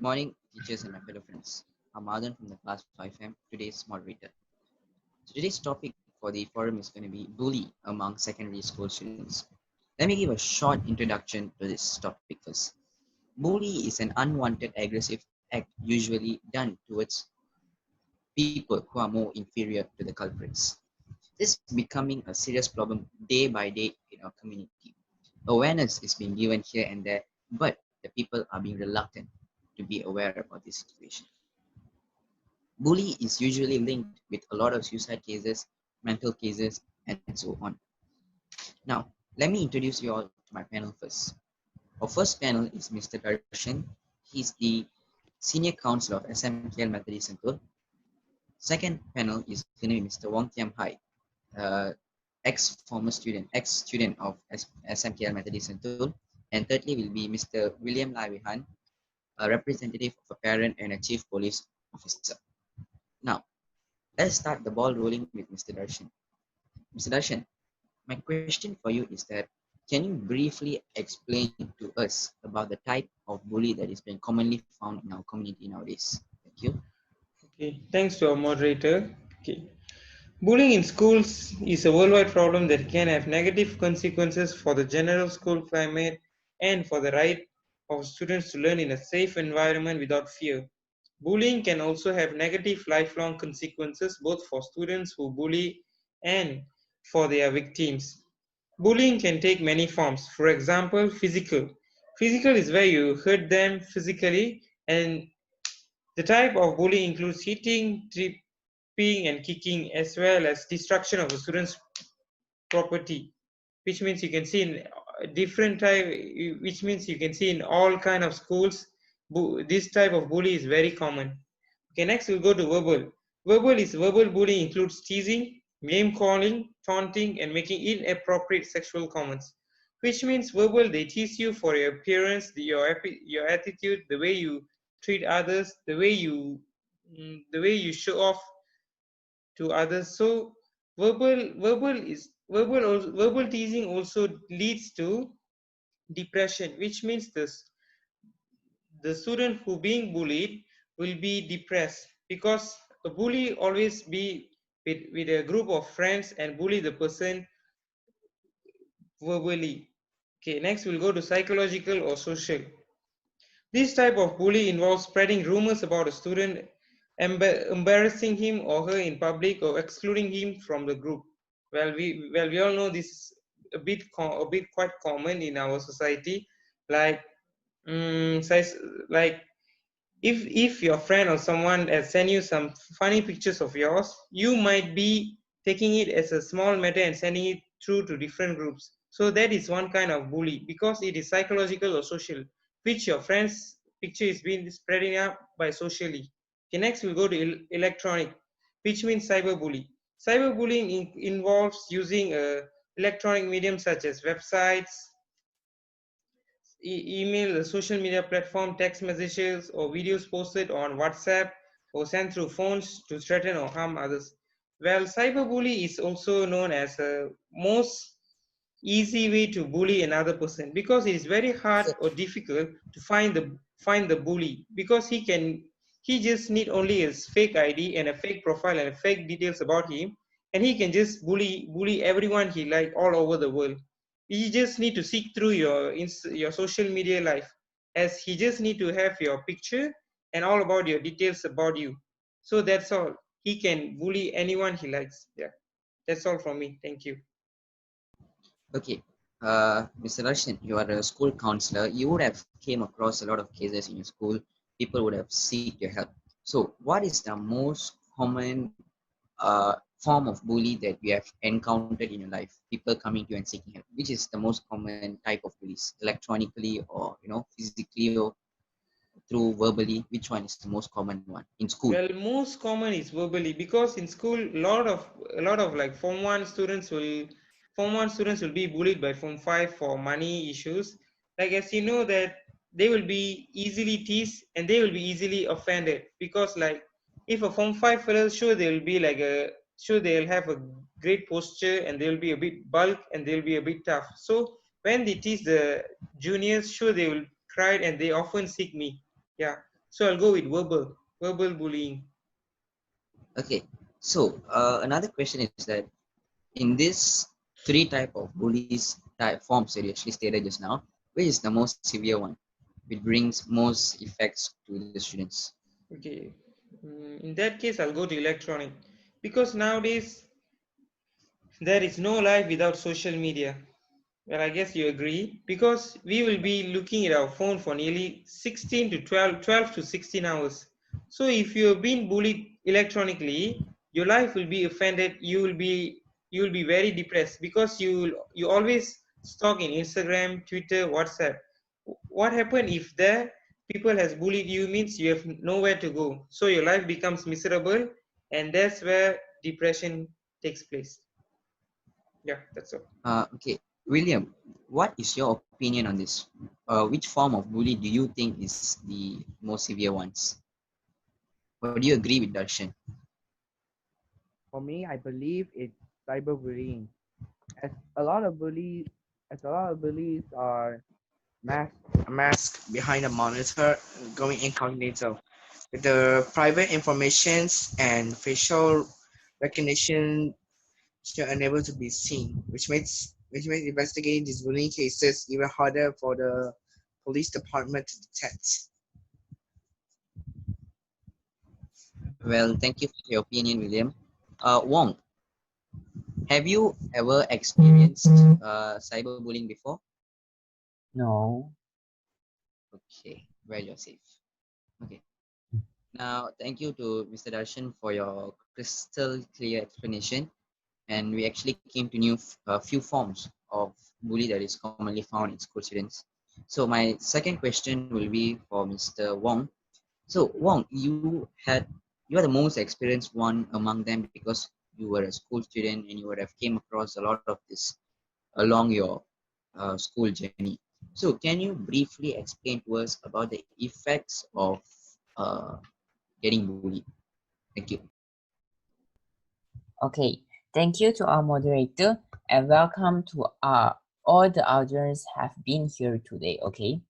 Good morning, teachers and my fellow friends. I'm Madan from the class 5M, today's moderator. So today's topic for the forum is going to be bully among secondary school students. Let me give a short introduction to this topic first. Bully is an unwanted aggressive act usually done towards people who are more inferior to the culprits. This is becoming a serious problem day by day in our community. Awareness is being given here and there, but the people are being reluctant to be aware about this situation. Bully is usually linked with a lot of suicide cases, mental cases, and so on. Now, let me introduce you all to my panel first. Our first panel is Mr. Darshan. He's the Senior Counselor of SMKL Methodist Sentul. Second panel is going to be Mr. Wong Kiam Hai, uh, ex-student of SMKL Methodist Sentul. And thirdly will be Mr. William Lai Wihan, a representative of a parent and a chief police officer. Now, let's start the ball rolling with Mr. Darshan. Mr. Darshan, my question for you is that can you briefly explain to us about the type of bully that is being commonly found in our community nowadays? Thank you. Okay, thanks to our moderator. Okay. Bullying in schools is a worldwide problem that can have negative consequences for the general school climate and for the right of students to learn in a safe environment without fear. Bullying can also have negative lifelong consequences both for students who bully and for their victims. Bullying can take many forms. For example, physical. Physical is where you hurt them physically, and the type of bullying includes hitting, tripping, and kicking, as well as destruction of a student's property, which means you can see in different type, which means you can see in all kind of schools. This type of bully is very common. Okay, next we'll go to verbal. Verbal bullying includes teasing, name calling, taunting, and making inappropriate sexual comments. Which means verbal, they tease you for your appearance, your attitude, the way you treat others, the way you show off to others. So verbal teasing also leads to depression, which means the student who being bullied will be depressed because a bully always be with a group of friends and bully the person verbally. Okay, next we'll go to psychological or social. This type of bully involves spreading rumors about a student, embarrassing him or her in public, or excluding him from the group. We all know this is a bit quite common in our society. Like, like if your friend or someone has sent you some funny pictures of yours, you might be taking it as a small matter and sending it through to different groups. So that is one kind of bully because it is psychological or social, which your friend's picture is being spreading out by socially. Okay, next we'll go to electronic, which means cyberbully. Cyberbullying involves using electronic medium such as websites, email, a social media platform, text messages, or videos posted on WhatsApp or sent through phones to threaten or harm others. Well, cyberbully is also known as a most easy way to bully another person because it is very hard So, or difficult to find the bully because he just need only his fake ID and a fake profile and a fake details about him, and he can just bully everyone he like all over the world. You just need to seek through your social media life, as he just need to have your picture and all about your details about you. So that's all. He can bully anyone he likes. Yeah, that's all from me. Thank you. okay, Mr. Darshan, you are a school counselor. You would have came across a lot of cases in your school. People would have seek your help. So, what is the most common form of bully that you have encountered in your life? People coming to you and seeking help. Which is the most common type of bullies? Electronically or physically or through verbally? Which one is the most common one in school? Well, most common is verbally because in school, a lot of like form 1 students will be bullied by form 5 for money issues. Like, as you know that they will be easily teased and they will be easily offended because, like, if a form 5 fellow, sure they'll have a great posture and they'll be a bit bulk and they'll be a bit tough. So when they tease the juniors, sure they will cry and they often seek me. Yeah. So I'll go with verbal bullying. Okay. So another question is that in this three type of bullies type forms that you actually stated just now, which is the most severe one, which brings most effects to the students? Okay. In that case, I'll go to electronic because nowadays there is no life without social media. Well, I guess you agree because we will be looking at our phone for nearly 16 to 12 to 16 hours. So if you have been bullied electronically, your life will be offended. You will be very depressed because you always stalk in Instagram, Twitter, WhatsApp. What happened if there people has bullied you means you have nowhere to go. So your life becomes miserable, and that's where depression takes place. Yeah, that's all. Okay, William, what is your opinion on this? Which form of bully do you think is the most severe ones? Or do you agree with Darshan? For me, I believe it's cyberbullying. As a lot of bullies, as a lot of bullies are masked behind a monitor, going incognito, with the private informations and facial recognition are unable to be seen, which makes investigating these bullying cases even harder for the police department to detect. Well, thank you for your opinion, William. Wong, have you ever experienced cyberbullying before? No. Okay, well, you're safe. Okay. Now, thank you to Mr. Darshan for your crystal clear explanation. And we actually came to new few forms of bully that is commonly found in school students. So my second question will be for Mr. Wong. So Wong, you are the most experienced one among them because you were a school student and you would have came across a lot of this along your school journey. So can you briefly explain to us about the effects of uh, getting bullied? Thank you. Okay. Thank you to our moderator and welcome to all the audience have been here today. Okay.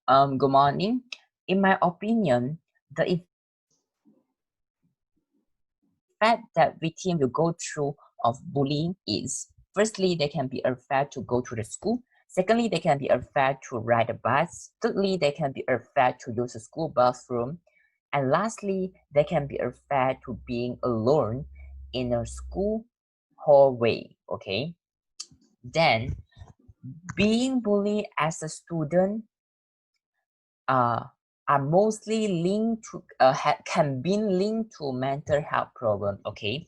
Good morning. In my opinion, the effect that victim will go through of bullying is firstly, they can be afraid to go to the school. Secondly, they can be afraid to ride a bus. Thirdly, they can be afraid to use the school bathroom. And lastly, they can be afraid to being alone in a school hallway. Okay. Then being bullied as a student uh, are mostly linked to can be linked to mental health problem. Okay.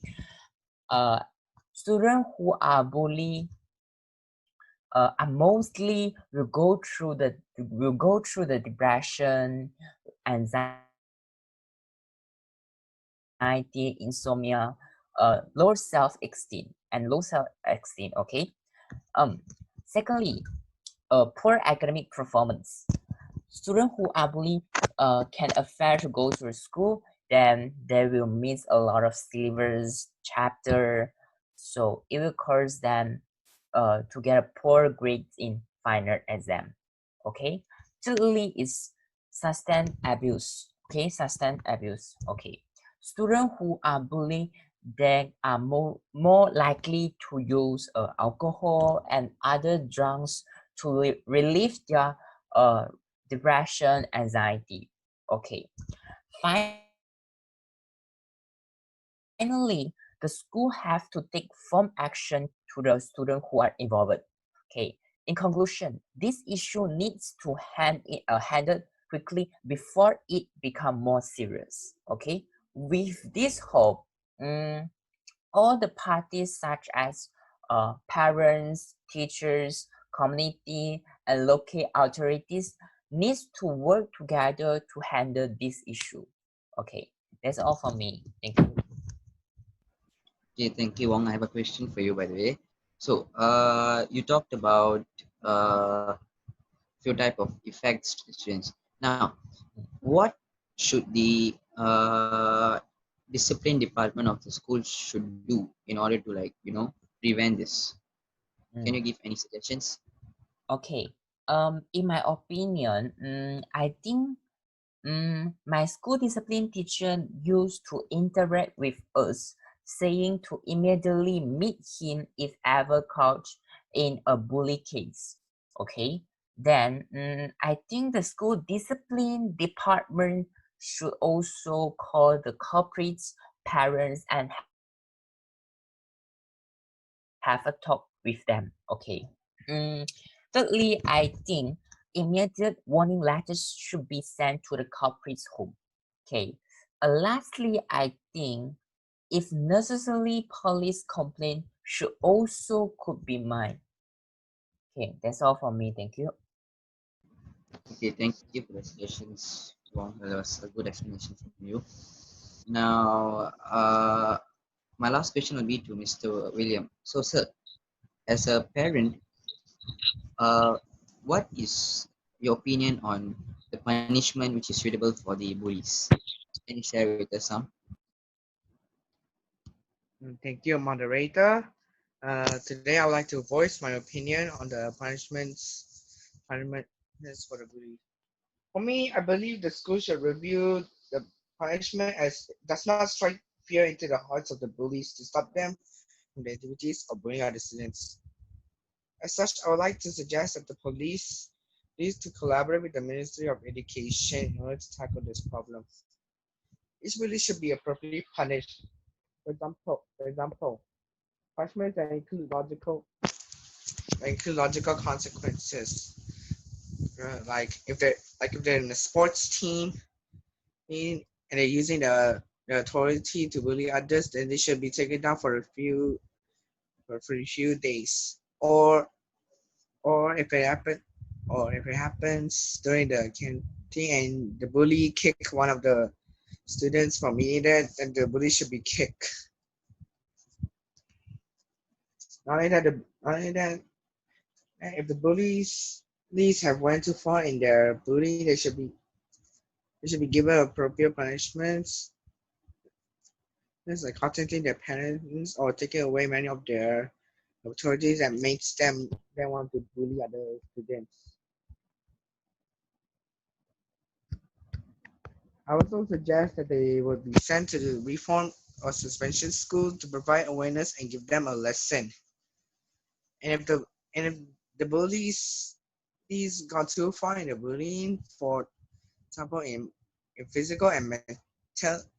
Students who are bullied are mostly will go through the depression, anxiety, insomnia, low self-esteem and low self-esteem. Okay. Secondly, poor academic performance. Students who are bullied can affect to go to school, then they will miss a lot of syllabus chapter, so it will cause them to get a poor grades in final exam. Okay. Thirdly is sustained abuse. Okay, sustained abuse. Okay, students who are bullied, they are more likely to use alcohol and other drugs to relieve their uh, depression, anxiety. Okay. Finally, the school have to take firm action to the students who are involved. Okay. In conclusion, this issue needs to handled quickly before it become more serious. Okay. With this hope, all the parties such as parents, teachers, community, and local authorities needs to work together to handle this issue. Okay, that's all for me. Thank you. Okay, thank you, Wong. I have a question for you, by the way. So, you talked about few type of effects to students. Now, what should the discipline department of the school should do in order to, like, prevent this? Can Mm, you give any suggestions? Okay. In my opinion, I think My school discipline teacher used to interact with us, saying to immediately meet him if ever caught in a bully case. Okay, then I think the school discipline department should also call the culprits' parents and have a talk with them. Okay. Thirdly, I think immediate warning letters should be sent to the culprit's home. Okay. Lastly, I think if necessary, police complaint should also could be made. Okay, that's all from me. Thank you. Okay, thank you for the suggestions. Wow, that was a good explanation from you. Now, my last question will be to Mr. William. So, sir, as a parent, uh, what is your opinion on the punishment which is suitable for the bullies? Can you share with us some? Thank you, moderator. Today, I would like to voice my opinion on the punishments for the bully. For me, I believe the school should review the punishment as it does not strike fear into the hearts of the bullies to stop them from their activities or bullying other students. As such, I would like to suggest that the police needs to collaborate with the Ministry of Education in order to tackle this problem. Each bully should be appropriately punished. For example, punishments that include logical consequences. Like if they're in a sports team and they're using the authority to bully others, then they should be taken down for a few days. Or if it happens during the canteen and the bully kick one of the students from eating that, then the bully should be kicked. Not only that, if the bullies have went too far in their bullying, they should be given appropriate punishments. It's like contenting their parents or taking away many of their authorities that makes them want to bully other students. I would also suggest that they would be sent to the reform or suspension school to provide awareness and give them a lesson. And if the bullies these gone too far in the bullying, for example, in physical and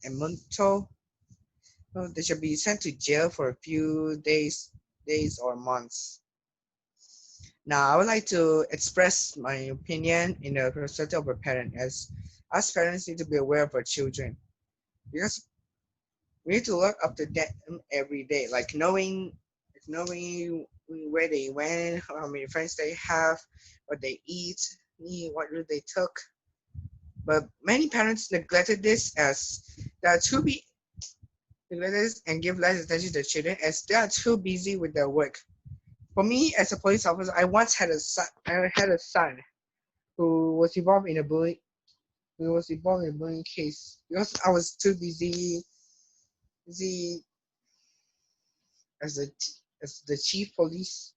mental, they should be sent to jail for a few days or months. Now, I would like to express my opinion in the perspective of a parent, as us parents need to be aware of our children, because we need to look up to them every day, like knowing where they went, how many friends they have, what they eat, what route they took. But many parents neglected this as they are too be neglected and give less attention to their children as they are too busy with their work. For me, as a police officer, I once had a son. I had a son who was involved in a bullying case because I was too busy as the chief police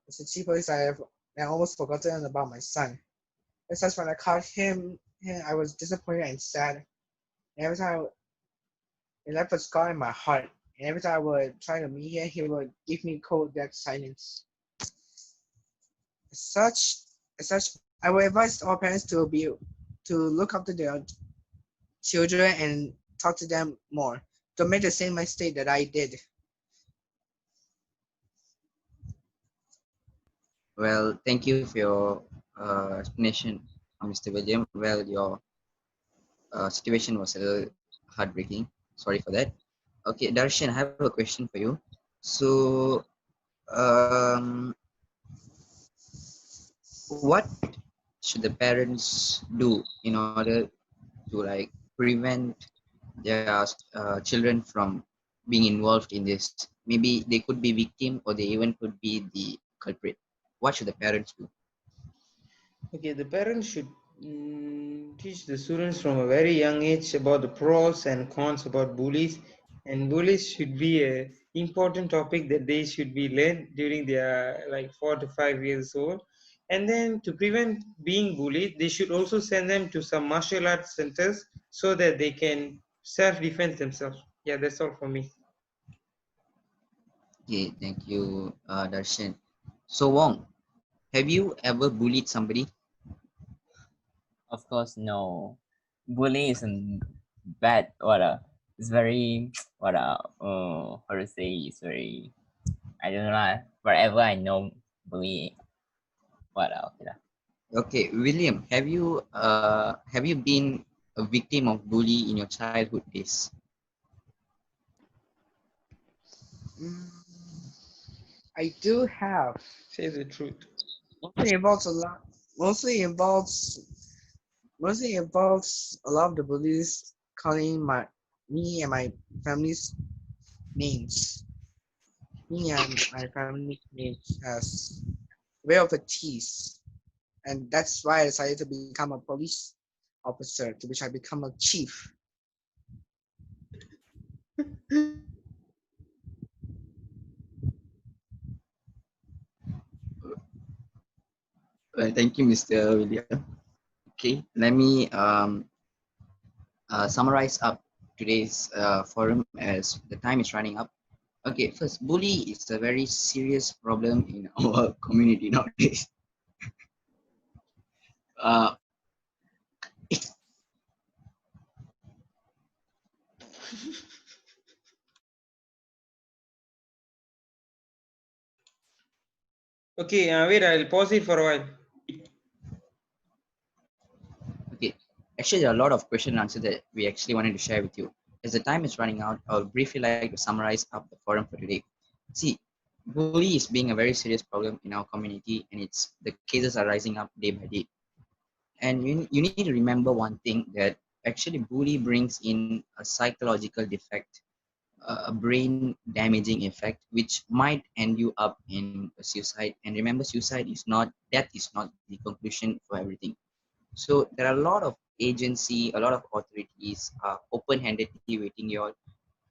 as the chief police. I almost forgotten about my son. It's just when I caught him, I was disappointed and sad. And every time it left a scar in my heart. And every time I would try to meet him, he would give me cold dead silence. As such, I would advise all parents to look up to their children and talk to them more. Don't make the same mistake that I did. Well, thank you for your explanation, Mr. William. Well, your situation was a little heartbreaking. Sorry for that. Okay, Darshan, I have a question for you. So, um, what should the parents do in order to like prevent their children from being involved in this? Maybe they could be victim or they even could be the culprit. What should the parents do? Okay, the parents should teach the students from a very young age about the pros and cons about bullies, and bullies should be a important topic that they should be learned during their like 4 to 5 years old. And then to prevent being bullied, they should also send them to some martial arts centers so that they can self-defend themselves. Yeah, that's all for me. Okay, thank you, Darshan. So Wong, have you ever bullied somebody? Of course, no. Bullying isn't bad. It's very how to say? It's very. I don't know lah. Wherever I know bullying. Okay lah. Okay, William, have you been a victim of bully in your childhood days? Mm, I do have. Say the truth. Mostly involves a lot. Mostly involves. Mostly involves a lot of the bullies calling me and my family's names. Me and my family names as way of a tease, and that's why I decided to become a police officer, to which I become a chief. Well, thank you, Mr. William. Okay, let me summarize up today's forum as the time is running up. Okay, first, bully is a very serious problem in our community nowadays. Uh, Okay, wait, I'll pause it for a while. okay, actually, there are a lot of question and answers that we actually wanted to share with you. As the time is running out, I'll briefly like to summarize up the forum for today. See, bully is being a very serious problem in our community, and the cases are rising up day by day. And you need to remember one thing, that actually bully brings in a psychological defect, a brain damaging effect, which might end you up in a suicide. And remember, death is not the conclusion for everything. So there are a lot of agency, a lot of authorities open-handedly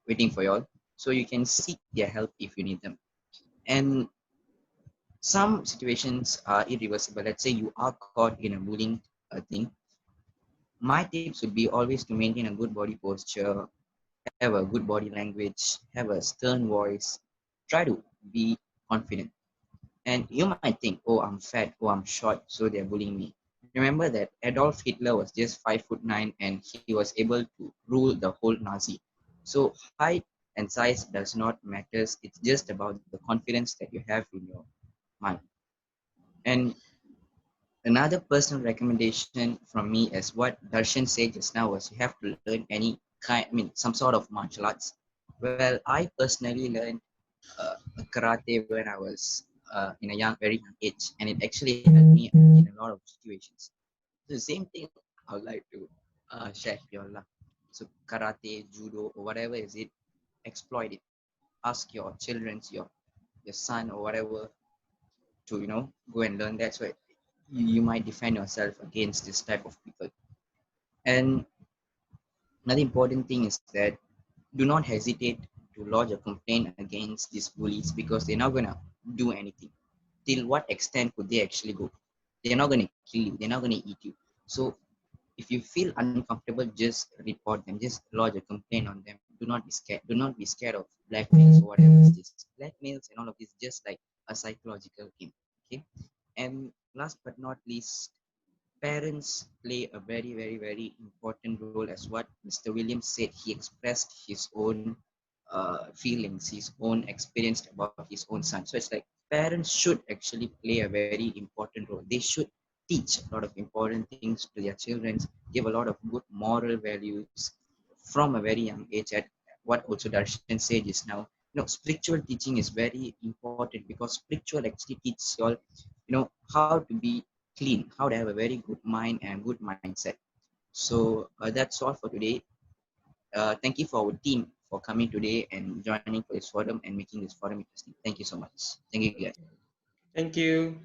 waiting for y'all, so you can seek their help if you need them. And some situations are irreversible. Let's say you are caught in a bullying thing. My tips would be always to maintain a good body posture, have a good body language, have a stern voice, try to be confident. And you might think, oh, I'm fat, oh, I'm short, so they're bullying me. Remember that Adolf Hitler was just 5'9" and he was able to rule the whole Nazi. So height and size does not matter. It's just about the confidence that you have in your mind. And another personal recommendation from me, as what Darshan said just now, was you have to learn some sort of martial arts. Well, I personally learned karate when I was in a very young age, and it actually helped me in a lot of situations. So the same thing I would like to share with you all. So karate, judo, or whatever is it, exploit it. Ask your children's, your son or whatever, to go and learn that, so you might defend yourself against this type of people. And another important thing is that do not hesitate to lodge a complaint against these bullies, because they're not going to do anything. Till what extent could they actually go? They're not going to kill you, they're not going to eat you. So if you feel uncomfortable, just report them, just lodge a complaint on them. Do not be scared. Do not be scared of blackmails or whatever is this. Blackmails and all of this, just like a psychological game. Okay. And last but not least, parents play a very, very, very important role, as what Mr. Williams said. He expressed his own feelings, his own experience about his own son. So it's like parents should actually play a very important role. They should teach a lot of important things to their children, give a lot of good moral values from a very young age. At what also Darshan said is now, spiritual teaching is very important, because spiritual actually teaches you all, how to be clean, how to have a very good mind and good mindset. So that's all for today. Thank you for our team for coming today and joining for this forum and making this forum interesting. Thank you so much. Thank you, guys. Thank you.